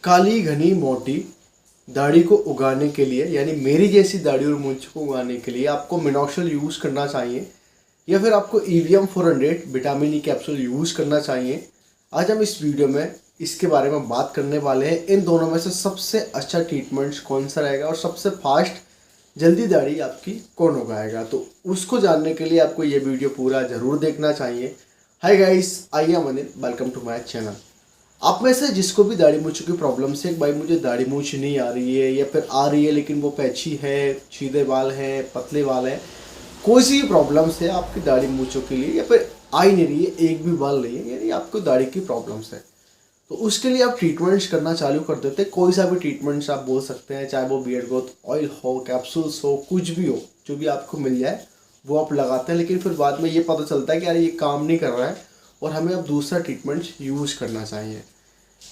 काली घनी मोटी दाढ़ी को उगाने के लिए, यानी मेरी जैसी दाढ़ी और मूंछ को उगाने के लिए आपको मिनॉक्सिल यूज़ करना चाहिए या फिर आपको EVM 400 vitamin E capsule use करना चाहिए। आज हम इस वीडियो में इसके बारे में बात करने वाले हैं। इन दोनों में से सबसे अच्छा ट्रीटमेंट कौन सा रहेगा और सबसे फास्ट जल्दी दाढ़ी आपकी कौन उगाएगा, तो उसको जानने के लिए आपको ये वीडियो पूरा ज़रूर देखना चाहिए। Hi guys, I am Anil, welcome to my channel. आप में से जिसको भी दाढ़ी मूंछ की प्रॉब्लम से, भाई मुझे दाढ़ी मूंछ नहीं आ रही है या फिर आ रही है लेकिन वो पैची है, सीधे बाल हैं, पतले बाल हैं, कोई सी भी प्रॉब्लम से आपकी दाढ़ी मूंछों के लिए या फिर आ ही नहीं रही है, एक भी बाल नहीं है, यानी आपको दाढ़ी की प्रॉब्लम्स है, तो उसके लिए आप ट्रीटमेंट्स करना चालू कर देते हैं। कोई सा भी ट्रीटमेंट्स आप बोल सकते हैं, चाहे वो बियर्ड ग्रोथ ऑयल हो, कैप्सूल्स हो, कुछ भी हो, जो भी आपको मिल जाए वो आप लगाते हैं। लेकिन फिर बाद में ये पता चलता है कि यार ये काम नहीं कर रहा है और हमें अब दूसरा ट्रीटमेंट यूज़ करना चाहिए।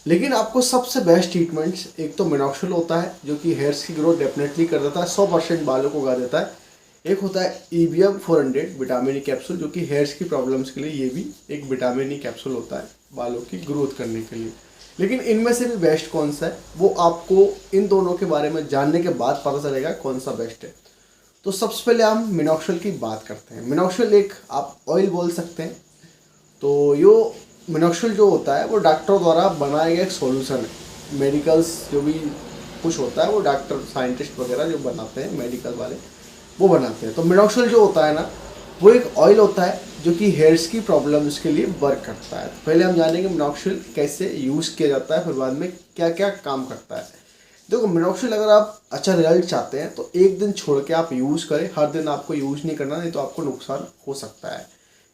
लेकिन आपको सबसे बेस्ट ट्रीटमेंट्स, एक तो मिनॉक्सिल होता है जो कि हेयर्स की ग्रोथ डेफिनेटली कर देता है, 100% बालों को उगा देता है। एक होता है EVM 400 विटामिन ई कैप्सूल, जो कि हेयर्स की प्रॉब्लम्स के लिए ये भी एक विटामिन ई कैप्सूल होता है बालों की ग्रोथ करने के लिए। लेकिन इनमें से भी बेस्ट कौन सा है वो आपको इन दोनों के बारे में जानने के बाद पता चलेगा कौन सा बेस्ट है। तो सबसे पहले हम मिनॉक्सिल की बात करते हैं। मिनॉक्सिल एक आप ऑयल बोल सकते हैं। तो यो मिनॉक्सिल जो होता है वो डॉक्टरों द्वारा बनाया गया एक सॉल्यूशन है। मेडिकल्स जो भी कुछ होता है वो डॉक्टर, साइंटिस्ट वगैरह जो बनाते हैं, मेडिकल वाले वो बनाते हैं। तो मिनॉक्सिल जो होता है ना, वो एक ऑयल होता है जो कि हेयर्स की प्रॉब्लम्स के लिए वर्क करता है। तो पहले हम जानेंगे मिनॉक्सिल कैसे यूज़ किया जाता है, फिर बाद में क्या क्या काम करता है। देखो, मिनॉक्सिल अगर आप अच्छा रिजल्ट चाहते हैं तो एक दिन छोड़ के आप यूज़ करें, हर दिन आपको यूज़ नहीं करना, नहीं तो आपको नुकसान हो सकता है।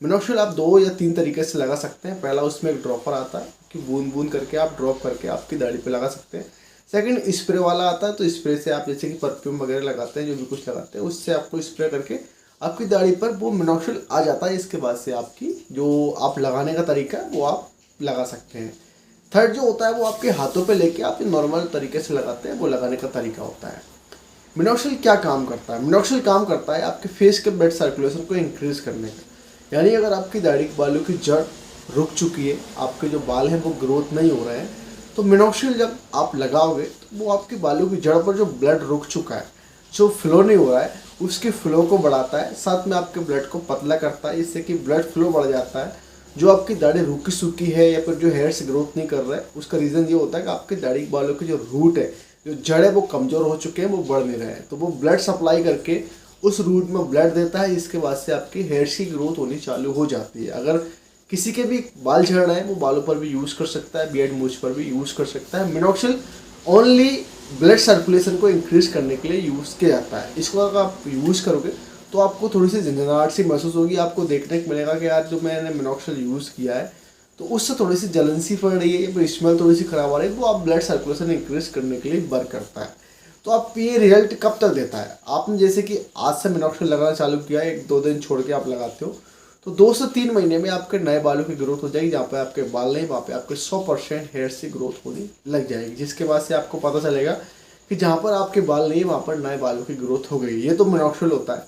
मिनॉक्सिल आप 2 या 3 तरीके से लगा सकते हैं। पहला, उसमें एक ड्रॉपर आता है कि बूंद बूंद करके आप ड्रॉप करके आपकी दाढ़ी पे लगा सकते हैं। सेकंड, स्प्रे वाला आता है। तो स्प्रे से आप जैसे कि परफ्यूम वगैरह लगाते हैं, जो भी कुछ लगाते हैं, उससे आपको स्प्रे करके आपकी दाढ़ी पर वो मिनॉक्सिल आ जाता है। इसके बाद से आपकी जो आप लगाने का तरीका है वो आप लगा सकते हैं। थर्ड जो होता है वो आपके हाथों पे लेके आप नॉर्मल तरीके से लगाते हैं, वो लगाने का तरीका होता है। मिनॉक्सिल क्या काम करता है? मिनॉक्सिल काम करता है आपके फेस के ब्लड सर्कुलेशन को इंक्रीज करने का। यानी अगर आपकी दाढ़ी के बालों की जड़ रुक चुकी है, आपके जो बाल हैं वो ग्रोथ नहीं हो रहे हैं, तो मिनॉक्सिल जब आप लगाओगे तो वो आपके बालों की जड़ पर जो ब्लड रुक चुका है, जो फ्लो नहीं हो रहा है, उसके फ्लो को बढ़ाता है। साथ में आपके ब्लड को पतला करता है, इससे कि ब्लड फ्लो बढ़ जाता है। जो आपकी दाढ़ी रुकी सूखी है या फिर जो हेयर्स ग्रोथ नहीं कर रहा है, उसका रीज़न ये होता है कि आपके दाढ़ी के बालों के जो रूट है, जो जड़ है, वो कमज़ोर हो चुके हैं, वो बढ़ नहीं रहे हैं। तो वो ब्लड सप्लाई करके उस रूट में ब्लड देता है। इसके बाद से आपकी हेयर्स की ग्रोथ होनी चालू हो जाती है। अगर किसी के भी बाल झड़ रहे हैं, वो बालों पर भी यूज़ कर सकता है, बियर्ड मूंछ पर भी यूज़ कर सकता है। मिनॉक्सिल ओनली ब्लड सर्कुलेशन को इंक्रीज करने के लिए यूज़ किया जाता है। इसको अगर आप यूज़ करोगे तो आपको थोड़ी सी झंझनाहट सी महसूस होगी। आपको देखने को मिलेगा कि यार जो मैंने मिनॉक्सिल यूज़ किया है तो उससे थोड़ी सी जलन सी पड़ रही है या फिर स्मेल थोड़ी सी खराब आ रही है, तो आप ब्लड सर्कुलेशन इंक्रीज करने के लिए वर्क करता है। तो आप ये रिजल्ट कब तक देता है? आपने जैसे कि आज से मिनॉक्सिल लगाना चालू किया है, 1-2 दिन छोड़ के आप लगाते हो, तो 2 से 3 महीने में आपके नए बालों की ग्रोथ हो जाएगी। जहाँ पे आपके बाल नहीं, वहाँ पे आपके 100% हेयर से ग्रोथ होने लग जाएगी, जिसके बाद से आपको पता चलेगा कि जहाँ पर आपके बाल नहीं, वहाँ पर नए बालों की ग्रोथ हो गई। ये तो मिनॉक्सिल होता है,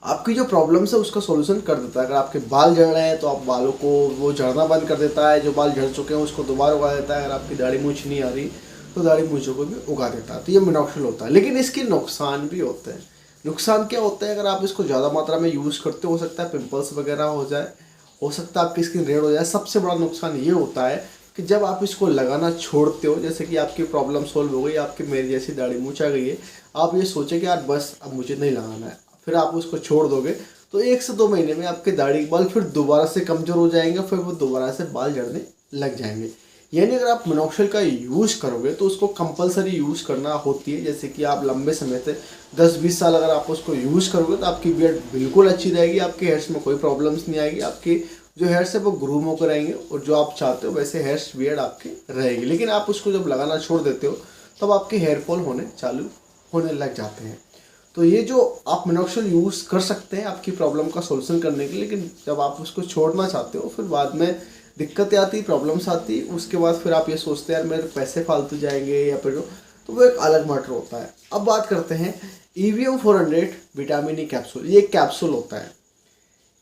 आपकी जो प्रॉब्लम्स है उसका सॉल्यूशन कर देता है। अगर आपके बाल झड़ रहे हैं तो आप बालों को वो झड़ना बंद कर देता है, जो बाल झड़ चुके हैं उसको दोबारा उगा देता है। अगर आपकी दाढ़ी मूंछ नहीं आ रही तो दाढ़ी मूंछों को भी उगा देता है। तो ये मिनॉक्सिल होता है। लेकिन इसके नुकसान भी होते हैं। नुकसान क्या होता है? अगर आप इसको ज़्यादा मात्रा में यूज़ करते हो सकता है पिंपल्स वगैरह हो जाए, हो सकता है आपकी स्किन रेड हो जाए। सबसे बड़ा नुकसान ये होता है कि जब आप इसको लगाना छोड़ते हो, जैसे कि आपकी प्रॉब्लम सोल्व हो गई, आपकी मेरी जैसी दाढ़ी मूंछ आ गई है, आप ये सोचे कि यार बस अब मुझे नहीं लगाना है, फिर आप उसको छोड़ दोगे तो 1 से 2 महीने में आपके दाढ़ी के बाल फिर दोबारा से कमज़ोर हो जाएंगे, फिर वो दोबारा से बाल झड़ने लग जाएंगे। यानी अगर आप मिनॉक्सिल का यूज़ करोगे तो उसको कंपलसरी यूज़ करना होती है। जैसे कि आप लंबे समय से 10-20 साल अगर आप उसको यूज़ करोगे तो आपकी बियर्ड बिल्कुल अच्छी रहेगी, आपके हेयर्स में कोई प्रॉब्लम्स नहीं आएगी, आपकी जो हेयर्स है वो ग्रूम होकर रहेंगे और जो आप चाहते हो वैसे हेयर्स बियर्ड आपकी रहेगी। लेकिन आप उसको जब लगाना छोड़ देते हो तब आपके हेयर फॉल होने चालू होने लग जाते हैं। तो ये जो आप मिनॉक्सिल यूज़ कर सकते हैं आपकी प्रॉब्लम का सॉल्यूशन करने के लिए, लेकिन जब आप उसको छोड़ना चाहते हो फिर बाद में दिक्कतें आती, प्रॉब्लम्स आती, उसके बाद फिर आप ये सोचते हैं यार मेरे पैसे फालतू जाएंगे या फिर तो वो एक अलग मैटर होता है। अब बात करते हैं EVM 400 विटामिन ई कैप्सूल। ये कैप्सूल होता है,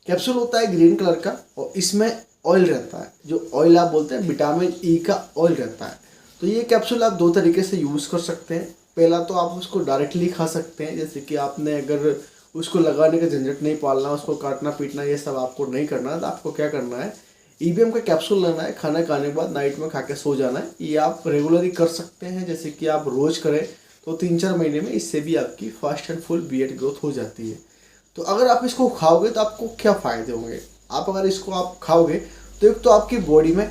कैप्सूल होता है ग्रीन कलर का और इसमें ऑयल रहता है। जो ऑयल आप बोलते हैं विटामिन ई का ऑयल रहता है। तो ये कैप्सूल आप 2 तरीके से यूज़ कर सकते हैं। पहला तो आप उसको डायरेक्टली खा सकते हैं, जैसे कि आपने अगर उसको लगाने का झंझट नहीं पालना, उसको काटना पीटना ये सब आपको नहीं करना है, तो आपको क्या करना है, ईवीएम का कैप्सूल लेना है, खाना खाने के बाद नाइट में खा के सो जाना है। ये आप रेगुलरली कर सकते हैं, जैसे कि आप रोज़ करें तो 3-4 महीने में इससे भी आपकी fast and full beard growth हो जाती है। तो अगर आप इसको खाओगे तो आपको क्या फ़ायदे होंगे, आप अगर इसको आप खाओगे तो एक तो आपकी बॉडी में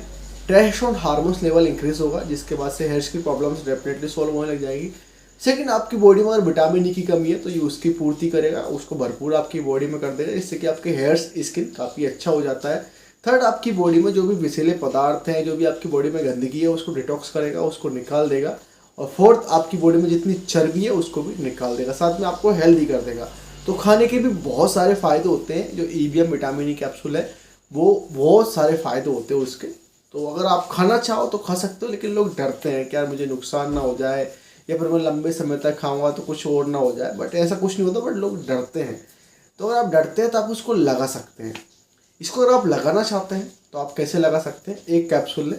टेस्टोस्टेरोन हार्मोन्स लेवल इंक्रीज होगा, जिसके बाद से हेयर्स की प्रॉब्लम्स डेफिनेटली सॉल्व होने लग जाएगी। सेकंड, आपकी बॉडी में अगर विटामिन ई की कमी है तो ये उसकी पूर्ति करेगा, उसको भरपूर आपकी बॉडी में कर देगा, जिससे कि आपके हेयर्स स्किन काफ़ी अच्छा हो जाता है। थर्ड, आपकी बॉडी में जो भी विषैले पदार्थ हैं, जो भी आपकी बॉडी में गंदगी है उसको डिटॉक्स करेगा, उसको निकाल देगा। और फोर्थ, आपकी बॉडी में जितनी चर्बी है उसको भी निकाल देगा, साथ में आपको हेल्दी कर देगा। तो खाने के भी बहुत सारे फ़ायदे होते हैं। जो ईवीएम विटामिन ई कैप्सूल है वो बहुत सारे फ़ायदे होते हैं उसके। तो अगर आप खाना चाहो तो खा सकते हो, लेकिन लोग डरते हैं कि यार मुझे नुकसान ना हो जाए या फिर मैं लंबे समय तक खाऊंगा तो कुछ और ना हो जाए, बट ऐसा कुछ नहीं होता, बट लोग डरते हैं। तो अगर आप डरते हैं तो आप उसको लगा सकते हैं। इसको अगर आप लगाना चाहते हैं तो आप कैसे लगा सकते हैं, एक कैप्सूल लें,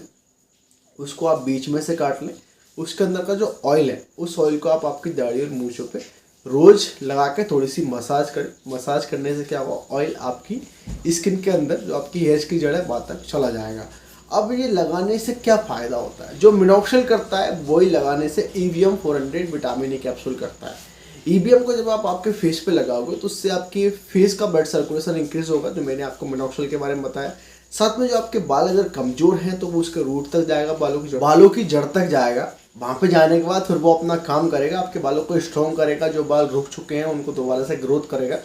उसको आप बीच में से काट लें, उसके अंदर का जो ऑयल है उस ऑयल को आप आपकी दाढ़ी और मूंछों पे रोज़ लगा के थोड़ी सी मसाज करें। मसाज करने से क्या होगा, ऑयल आपकी स्किन के अंदर जो आपकी हेयर्स की जड़ है वहाँ तक चला जाएगा। अब ये लगाने से क्या फ़ायदा होता है, जो मिनॉक्सिल करता है वही लगाने से ईवीएम 400 विटामिन ई कैप्सूल करता है। ईवीएम को जब आप आपके फेस पे लगाओगे तो उससे आपके फेस का ब्लड सर्कुलेशन इंक्रीज होगा, जो मैंने आपको मिनॉक्सिल के बारे में बताया। साथ में जो आपके बाल अगर कमज़ोर हैं तो वो उसके रूट तक जाएगा, बालों की जड़ तक जाएगा। वहाँ पे जाने के बाद फिर वो अपना काम करेगा, आपके बालों को स्ट्रॉन्ग करेगा, जो बाल रुक चुके हैं उनको दोबारा से ग्रोथ करेगा।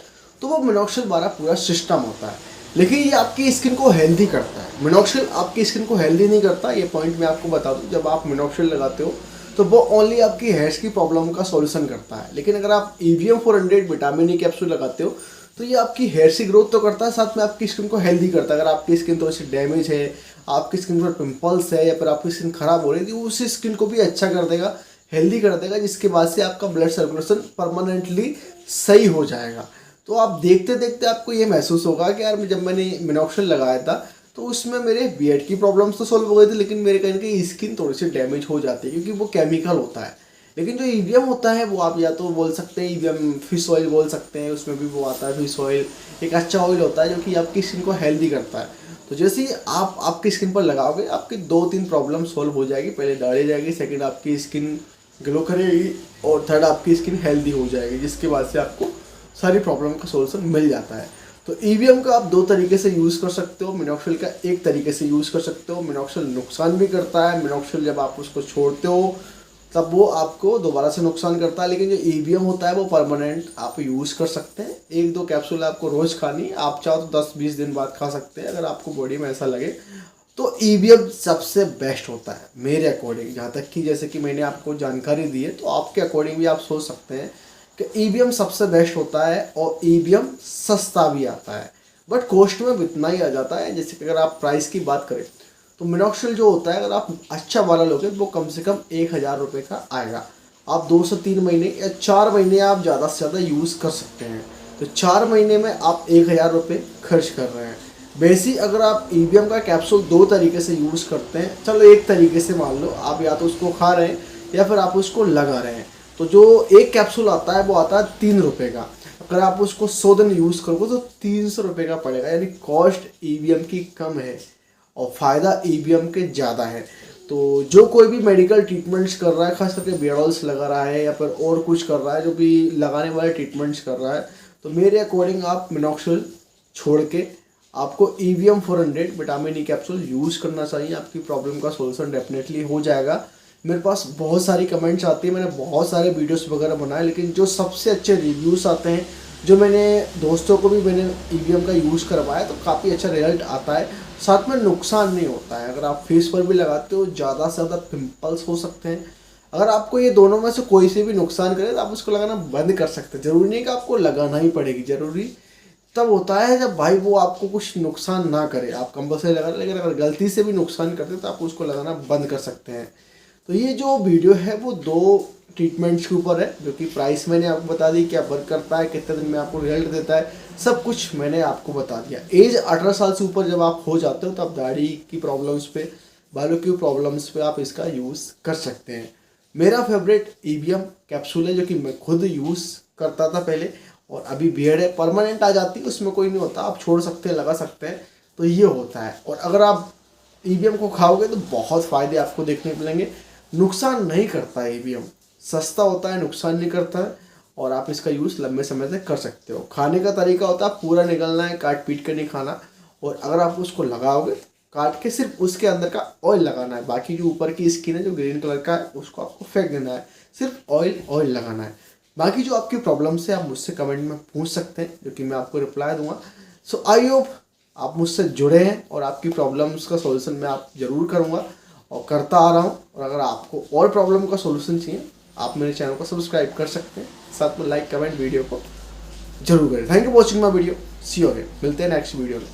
तो वो मिनॉक्सिल द्वारा पूरा सिस्टम होता है। लेकिन ये आपकी स्किन को हेल्दी करता है, मिनॉक्सिल आपकी स्किन को हेल्दी नहीं करता। ये पॉइंट मैं आपको बता दूँ, जब आप मिनॉक्सिल लगाते हो तो वो ओनली आपकी हेयर्स की प्रॉब्लम का सॉल्यूशन करता है। लेकिन अगर आप ईवीएम 400 विटामिन ई कैप्सूल लगाते हो तो ये आपकी हेयर की ग्रोथ तो करता है, साथ में आपकी स्किन को हेल्दी करता है। अगर आपकी स्किन थोड़ी सी डैमेज है, आपकी स्किन पर पिंपल्स है या फिर आपकी स्किन खराब हो रही थी, उस स्किन को भी अच्छा कर देगा, हेल्दी कर देगा, जिसके बाद से आपका ब्लड सर्कुलेशन परमानेंटली सही हो जाएगा। तो आप देखते देखते आपको ये महसूस होगा कि यार जब मैंने मिनॉक्सिल लगाया था तो उसमें मेरे बियर्ड की प्रॉब्लम्स तो सॉल्व हो गई थी, लेकिन मेरे कहीं ना कहीं स्किन थोड़ी सी डैमेज हो जाती है, क्योंकि वो केमिकल होता है। लेकिन जो ईवीएम होता है वो आप या तो बोल सकते हैं ईवीएम फिश ऑयल बोल सकते हैं, उसमें भी वो आता है फिश ऑयल, एक अच्छा ऑयल होता है जो कि आपकी स्किन को हेल्दी करता है। तो जैसे ही आप आपकी स्किन पर लगाओगे आपकी 2-3 प्रॉब्लम सॉल्व हो जाएगी। पहले दाढ़ी जाएगी, सेकंड आपकी स्किन ग्लो करेगी, और थर्ड आपकी स्किन हेल्दी हो जाएगी, जिसके बाद से आपको सारी प्रॉब्लम का सोल्यूशन मिल जाता है। तो ईवीएम का आप 2 तरीके से यूज़ कर सकते हो, मिनॉक्सिल का एक तरीके से यूज़ कर सकते हो। मिनॉक्सिल नुकसान भी करता है, मिनॉक्सिल जब आप उसको छोड़ते हो तब वो आपको दोबारा से नुकसान करता है। लेकिन जो ईवीएम होता है वो परमानेंट आप यूज़ कर सकते हैं। 1-2 कैप्सूल आपको रोज़ खानी, आप चाहो तो 10-20 दिन बाद खा सकते हैं अगर आपको बॉडी में ऐसा लगे। तो ईवीएम सबसे बेस्ट होता है मेरे अकॉर्डिंग, जहाँ तक कि जैसे कि मैंने आपको जानकारी दी है, तो आपके अकॉर्डिंग भी आप सोच सकते हैं कि ईवीएम सबसे बेस्ट होता है, और ईवीएम सस्ता भी आता है, बट कॉस्ट में इतना ही आ जाता है। जैसे कि अगर आप प्राइस की बात करें तो मिनॉक्सिल जो होता है अगर आप अच्छा वाला लोगे वो कम से कम 1000 रुपये का आएगा। आप 2 से 3 महीने या 4 महीने आप ज़्यादा से ज़्यादा यूज़ कर सकते हैं। तो 4 महीने में आप 1000 रुपये खर्च कर रहे हैं। वैसे अगर आप ईवीएम का कैप्सूल 2 तरीके से यूज़ करते हैं, चलो एक तरीके से मान लो आप या तो उसको खा रहे हैं या फिर आप उसको लगा रहे हैं, तो जो एक कैप्सूल आता है वो आता है 3 रुपये का। अगर आप उसको 100 दिन यूज़ करोगे तो 300 रुपये का पड़ेगा, यानी कॉस्ट ईवीएम की कम है और फ़ायदा ईवीएम के ज़्यादा है। तो जो कोई भी मेडिकल ट्रीटमेंट्स कर रहा है, खास करके बियर्ड ऑयल्स लगा रहा है या फिर और कुछ कर रहा है, जो भी लगाने वाले ट्रीटमेंट्स कर रहा है, तो मेरे अकॉर्डिंग आप मिनॉक्सिल छोड़ के आपको EVM 400 vitamin E capsule use करना चाहिए। आपकी प्रॉब्लम का सोल्यूशन डेफिनेटली हो जाएगा। मेरे पास बहुत सारी कमेंट्स आती है, मैंने बहुत सारे वीडियोस वगैरह बनाए, लेकिन जो सबसे अच्छे रिव्यूज़ आते हैं, जो मैंने दोस्तों को भी मैंने ईवीएम का यूज़ करवाया तो काफ़ी अच्छा रिजल्ट आता है, साथ में नुकसान नहीं होता है। अगर आप फेस पर भी लगाते हो ज़्यादा से ज़्यादा पिंपल्स हो सकते हैं। अगर आपको ये दोनों में से कोई से भी नुकसान करे तो आप उसको लगाना बंद कर सकते हैं। ज़रूरी नहीं कि आपको लगाना ही पड़ेगी, ज़रूरी तब होता है जब भाई वो आपको कुछ नुकसान ना करे, आप कंपल्सरी लगा, लेकिन अगर गलती से भी नुकसान करते तो आप उसको लगाना बंद कर सकते हैं। तो ये जो वीडियो है वो 2 ट्रीटमेंट्स के ऊपर है, जो कि प्राइस मैंने आपको बता दी, क्या वर्क करता है, कितने दिन में आपको रिजल्ट देता है, सब कुछ मैंने आपको बता दिया। एज 18 साल से ऊपर जब आप हो जाते हो तो आप दाढ़ी की प्रॉब्लम्स पे बालों की प्रॉब्लम्स पे आप इसका यूज़ कर सकते हैं। मेरा फेवरेट ईवीएम कैप्सूल है जो कि मैं खुद यूज़ करता था पहले, और अभी बियर्ड है परमानेंट आ जाती है, उसमें कोई नहीं होता, आप छोड़ सकते हैं, लगा सकते हैं, तो ये होता है। और अगर आप ईवीएम को खाओगे तो बहुत फ़ायदे आपको देखने को मिलेंगे। नुकसान नहीं करता है ईवीएम, सस्ता होता है, नुकसान नहीं करता है, और आप इसका यूज़ लंबे समय तक कर सकते हो। खाने का तरीका होता है पूरा निगलना है, काट पीट कर नहीं खाना, और अगर आप उसको लगाओगे काट के सिर्फ उसके अंदर का ऑयल लगाना है, बाकी जो ऊपर की स्किन है जो ग्रीन कलर का है उसको आपको फेंक देना है, सिर्फ ऑयल लगाना है। बाकी जो आपकी प्रॉब्लम्स है आप मुझसे कमेंट में पूछ सकते हैं, जो कि मैं आपको रिप्लाई दूंगा। सो आई होप आप मुझसे जुड़े हैं और आपकी प्रॉब्लम्स का सॉल्यूशन मैं आप ज़रूर करूंगा और करता आ रहा हूं। और अगर आपको और प्रॉब्लम का सॉल्यूशन चाहिए आप मेरे चैनल को सब्सक्राइब कर सकते हैं, साथ में लाइक कमेंट वीडियो को जरूर करें। Thank you watching my video, see you again, मिलते हैं नेक्स्ट वीडियो में।